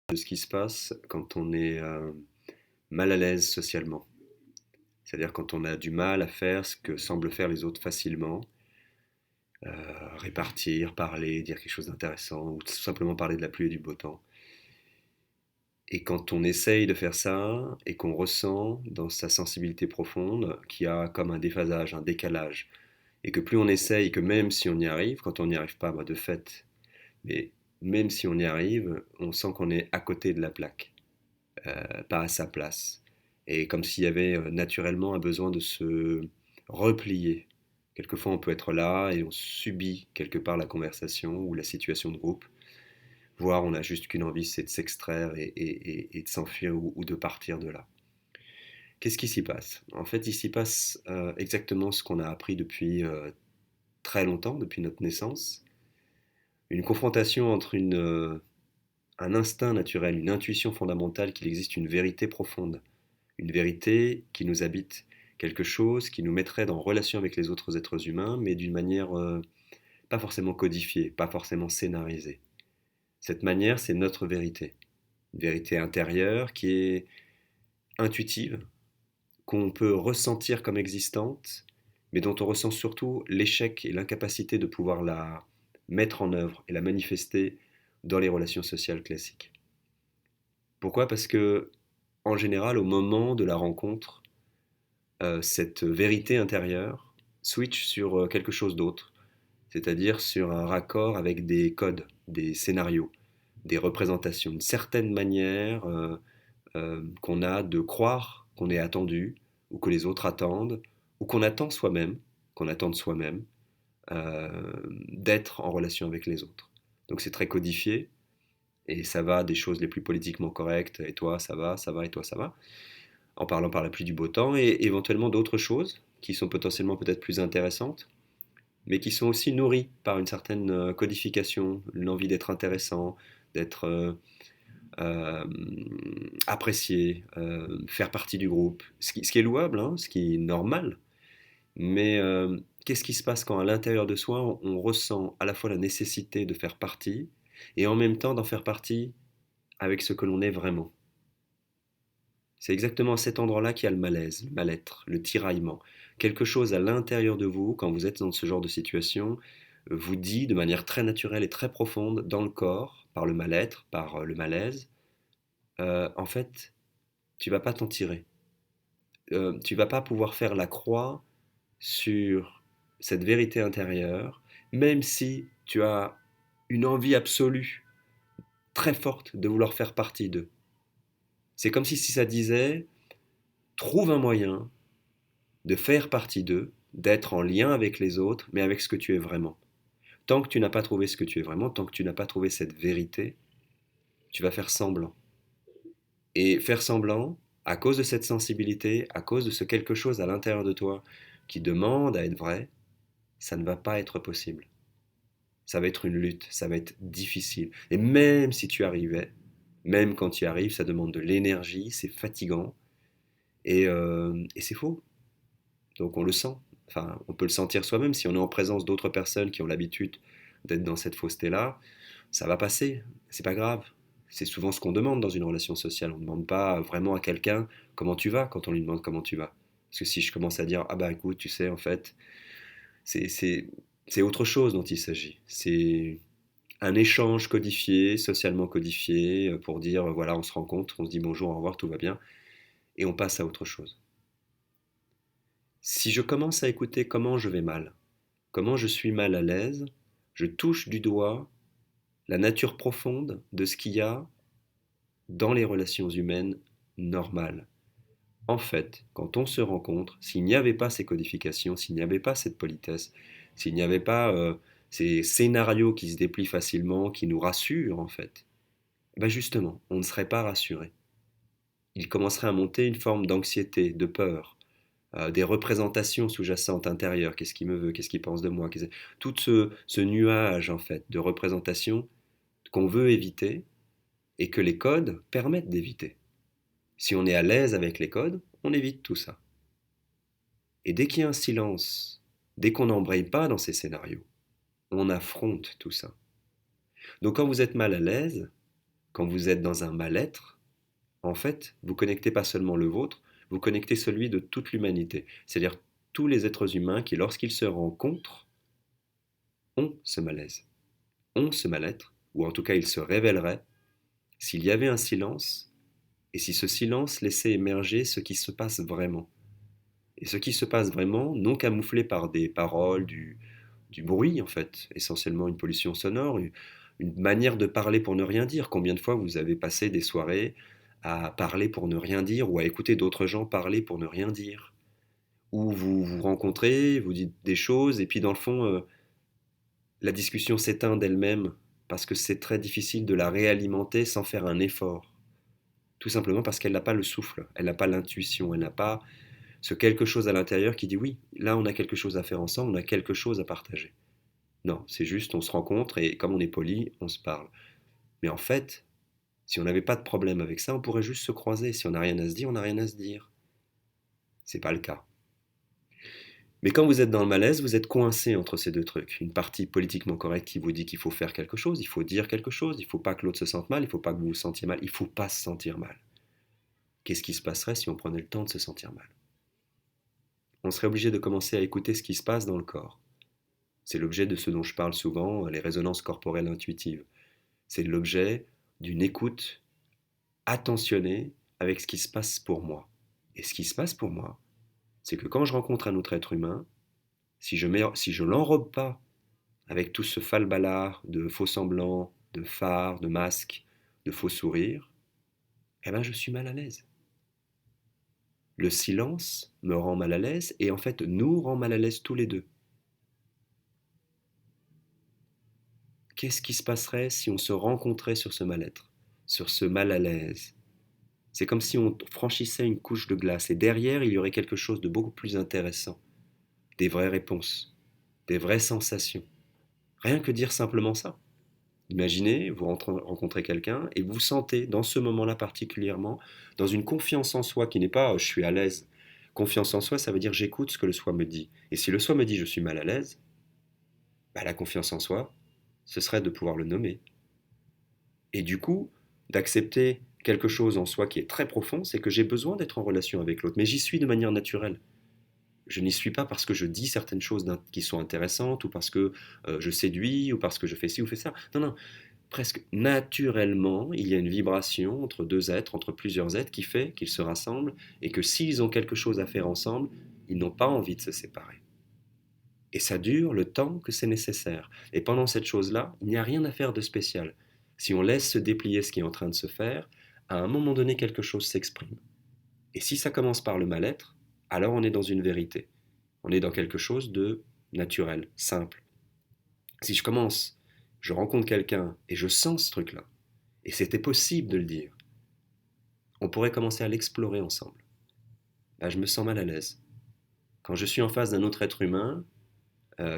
De ce qui se passe quand on est mal à l'aise socialement. C'est-à-dire quand on a du mal à faire ce que semblent faire les autres facilement, répartir, parler, dire quelque chose d'intéressant, ou tout simplement parler de la pluie et du beau temps. Et quand on essaye de faire ça, et qu'on ressent dans sa sensibilité profonde qu'il y a comme un déphasage, un décalage, et que plus on essaye, que même si on y arrive, quand on n'y arrive pas, bah de fait, mais même si on y arrive, on sent qu'on est à côté de la plaque. Pas à sa place. Et comme s'il y avait naturellement un besoin de se replier. Quelquefois, on peut être là et on subit quelque part la conversation ou la situation de groupe, voire on n'a juste qu'une envie, c'est de s'extraire et de s'enfuir ou de partir de là. Qu'est-ce qui s'y passe? En fait, il s'y passe exactement ce qu'on a appris depuis très longtemps, depuis notre naissance. Une confrontation entre un instinct naturel, une intuition fondamentale qu'il existe une vérité profonde, une vérité qui nous habite, quelque chose qui nous mettrait en relation avec les autres êtres humains, mais d'une manière pas forcément codifiée, pas forcément scénarisée. Cette manière, c'est notre vérité. Une vérité intérieure qui est intuitive, qu'on peut ressentir comme existante, mais dont on ressent surtout l'échec et l'incapacité de pouvoir la mettre en œuvre et la manifester dans les relations sociales classiques. Pourquoi? Parce que, en général, au moment de la rencontre, cette vérité intérieure switch sur quelque chose d'autre, c'est-à-dire sur un raccord avec des codes, des scénarios, des représentations, une certaine manière qu'on a de croire qu'on est attendu, ou que les autres attendent, ou qu'on attend soi-même, qu'on attend de soi-même, d'être en relation avec les autres. Donc c'est très codifié, et ça va des choses les plus politiquement correctes, et toi ça va, et toi ça va, en parlant par la pluie du beau temps, et éventuellement d'autres choses qui sont potentiellement peut-être plus intéressantes, mais qui sont aussi nourries par une certaine codification, l'envie d'être intéressant, d'être euh, apprécié, faire partie du groupe, ce qui est louable, hein, ce qui est normal, mais qu'est-ce qui se passe quand à l'intérieur de soi, on ressent à la fois la nécessité de faire partie, et en même temps d'en faire partie avec ce que l'on est vraiment. C'est exactement à cet endroit-là qu'il y a le malaise, le mal-être, le tiraillement. Quelque chose à l'intérieur de vous, quand vous êtes dans ce genre de situation, vous dit de manière très naturelle et très profonde dans le corps, par le mal-être, par le malaise, en fait, tu vas pas t'en tirer. Tu vas pas pouvoir faire la croix sur cette vérité intérieure, même si tu as une envie absolue, très forte, de vouloir faire partie d'eux. C'est comme si ça disait, trouve un moyen de faire partie d'eux, d'être en lien avec les autres, mais avec ce que tu es vraiment. Tant que tu n'as pas trouvé ce que tu es vraiment, tant que tu n'as pas trouvé cette vérité, tu vas faire semblant. Et faire semblant, à cause de cette sensibilité, à cause de ce quelque chose à l'intérieur de toi qui demande à être vrai, ça ne va pas être possible. Ça va être une lutte, ça va être difficile. Et même si tu arrivais, même quand tu y arrives, ça demande de l'énergie, c'est fatigant, et c'est faux. Donc on le sent. Enfin, on peut le sentir soi-même si on est en présence d'autres personnes qui ont l'habitude d'être dans cette fausseté-là. Ça va passer, c'est pas grave. C'est souvent ce qu'on demande dans une relation sociale. On ne demande pas vraiment à quelqu'un comment tu vas quand on lui demande comment tu vas. Parce que si je commence à dire ah bah écoute, tu sais, en fait, c'est c'est c'est autre chose dont il s'agit. C'est un échange codifié, socialement codifié, pour dire voilà, on se rencontre, on se dit bonjour, au revoir, tout va bien, et on passe à autre chose. Si je commence à écouter comment je vais mal, comment je suis mal à l'aise, je touche du doigt la nature profonde de ce qu'il y a dans les relations humaines normales. En fait, quand on se rencontre, s'il n'y avait pas ces codifications, s'il n'y avait pas cette politesse, s'il n'y avait pas ces scénarios qui se déplient facilement, qui nous rassurent en fait, ben justement, on ne serait pas rassuré. Il commencerait à monter une forme d'anxiété, de peur, des représentations sous-jacentes intérieures, qu'est-ce qu'il me veut, qu'est-ce qu'il pense de moi, tout ce nuage en fait de représentations qu'on veut éviter et que les codes permettent d'éviter. Si on est à l'aise avec les codes, on évite tout ça. Et dès qu'il y a un silence, dès qu'on n'embraye pas dans ces scénarios, on affronte tout ça. Donc quand vous êtes mal à l'aise, Quand vous êtes dans un mal-être, en fait, vous connectez pas seulement le vôtre, vous connectez celui de toute l'humanité. C'est-à-dire tous les êtres humains qui, lorsqu'ils se rencontrent, ont ce malaise, ont ce mal-être, ou en tout cas ils se révéleraient s'il y avait un silence, et si ce silence laissait émerger ce qui se passe vraiment. Et ce qui se passe vraiment, non camouflé par des paroles, du bruit en fait, essentiellement une pollution sonore, une manière de parler pour ne rien dire. Combien de fois vous avez passé des soirées à parler pour ne rien dire ou à écouter d'autres gens parler pour ne rien dire? Ou vous vous rencontrez, vous dites des choses et puis dans le fond, la discussion s'éteint d'elle-même parce que c'est très difficile de la réalimenter sans faire un effort. Tout simplement parce qu'elle n'a pas le souffle, elle n'a pas l'intuition, elle n'a pas ce quelque chose à l'intérieur qui dit oui, là on a quelque chose à faire ensemble, on a quelque chose à partager. Non, c'est juste on se rencontre et comme on est poli, on se parle. Mais en fait, si on n'avait pas de problème avec ça, on pourrait juste se croiser. Si on n'a rien à se dire, on n'a rien à se dire. C'est pas le cas. Mais quand vous êtes dans le malaise, vous êtes coincé entre ces deux trucs. Une partie politiquement correcte qui vous dit qu'il faut faire quelque chose, il faut dire quelque chose, il ne faut pas que l'autre se sente mal, il ne faut pas que vous vous sentiez mal, il ne faut pas se sentir mal. Qu'est-ce qui se passerait si on prenait le temps de se sentir mal? On serait obligé de commencer à écouter ce qui se passe dans le corps. C'est l'objet de ce dont je parle souvent, les résonances corporelles intuitives. C'est l'objet d'une écoute attentionnée avec ce qui se passe pour moi. Et ce qui se passe pour moi, c'est que quand je rencontre un autre être humain, si je l'enrobe pas avec tout ce falbalard de faux semblants, de fards, de masques, de faux sourires, eh ben je suis mal à l'aise. Le silence me rend mal à l'aise et en fait nous rend mal à l'aise tous les deux. Qu'est-ce qui se passerait si on se rencontrait sur ce mal-être, sur ce mal à l'aise? C'est comme si on franchissait une couche de glace et derrière il y aurait quelque chose de beaucoup plus intéressant, des vraies réponses, des vraies sensations. Rien que dire simplement ça. Imaginez, vous rencontrez quelqu'un et vous vous sentez, dans ce moment-là particulièrement, dans une confiance en soi qui n'est pas je suis à l'aise. Confiance en soi, ça veut dire j'écoute ce que le soi me dit. Et si le soi me dit je suis mal à l'aise, bah, la confiance en soi, ce serait de pouvoir le nommer. Et du coup, d'accepter quelque chose en soi qui est très profond, c'est que j'ai besoin d'être en relation avec l'autre. Mais j'y suis de manière naturelle. Je n'y suis pas parce que je dis certaines choses qui sont intéressantes, ou parce que je séduis, ou parce que je fais ci ou fais ça. Non, non, presque naturellement, il y a une vibration entre deux êtres, entre plusieurs êtres, qui fait qu'ils se rassemblent, et que s'ils ont quelque chose à faire ensemble, ils n'ont pas envie de se séparer. Et ça dure le temps que c'est nécessaire. Et pendant cette chose-là, il n'y a rien à faire de spécial. Si on laisse se déplier ce qui est en train de se faire, à un moment donné, quelque chose s'exprime. Et si ça commence par le mal-être, alors on est dans une vérité. On est dans quelque chose de naturel, simple. Si je rencontre quelqu'un et je sens ce truc-là, et c'était possible de le dire, on pourrait commencer à l'explorer ensemble. Là, je me sens mal à l'aise. Quand je suis en face d'un autre être humain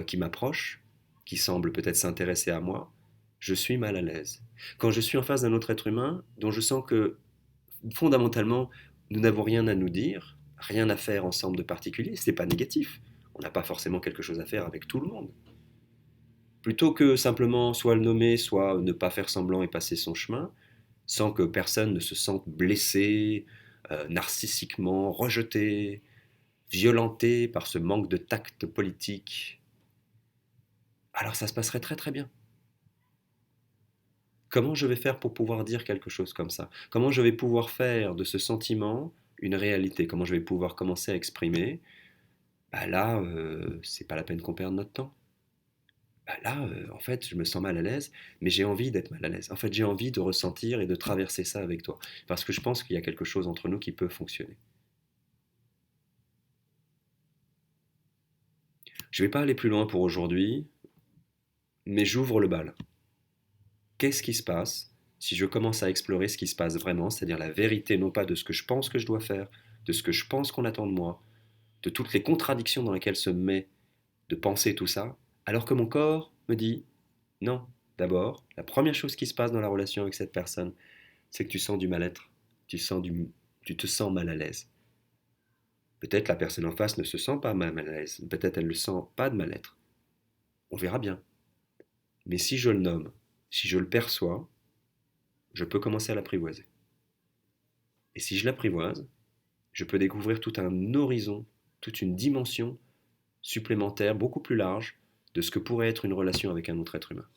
qui m'approche, qui semble peut-être s'intéresser à moi, je suis mal à l'aise. Quand je suis en face d'un autre être humain dont je sens que fondamentalement nous n'avons rien à nous dire, rien à faire ensemble de particulier, c'est pas négatif. On n'a pas forcément quelque chose à faire avec tout le monde. Plutôt que simplement soit le nommer, soit ne pas faire semblant et passer son chemin, sans que personne ne se sente blessé, narcissiquement rejeté, violenté par ce manque de tact politique, alors ça se passerait très très bien. Comment je vais faire pour pouvoir dire quelque chose comme ça? Comment je vais pouvoir faire de ce sentiment une réalité? Comment je vais pouvoir commencer à exprimer? Bah là, c'est pas la peine qu'on perde notre temps. Bah là, en fait, je me sens mal à l'aise, mais j'ai envie d'être mal à l'aise. En fait, j'ai envie de ressentir et de traverser ça avec toi. Parce que je pense qu'il y a quelque chose entre nous qui peut fonctionner. Je vais pas aller plus loin pour aujourd'hui, mais j'ouvre le bal. Qu'est-ce qui se passe si je commence à explorer ce qui se passe vraiment, c'est-à-dire la vérité, non pas de ce que je pense que je dois faire, de ce que je pense qu'on attend de moi, de toutes les contradictions dans lesquelles se met de penser tout ça, alors que mon corps me dit non. D'abord, la première chose qui se passe dans la relation avec cette personne, c'est que tu sens du mal-être, tu te sens mal à l'aise. Peut-être la personne en face ne se sent pas mal à l'aise, peut-être elle ne sent pas de mal-être. On verra bien. Mais si je le nomme, si je le perçois, je peux commencer à l'apprivoiser. Et si je l'apprivoise, je peux découvrir tout un horizon, toute une dimension supplémentaire, beaucoup plus large, de ce que pourrait être une relation avec un autre être humain.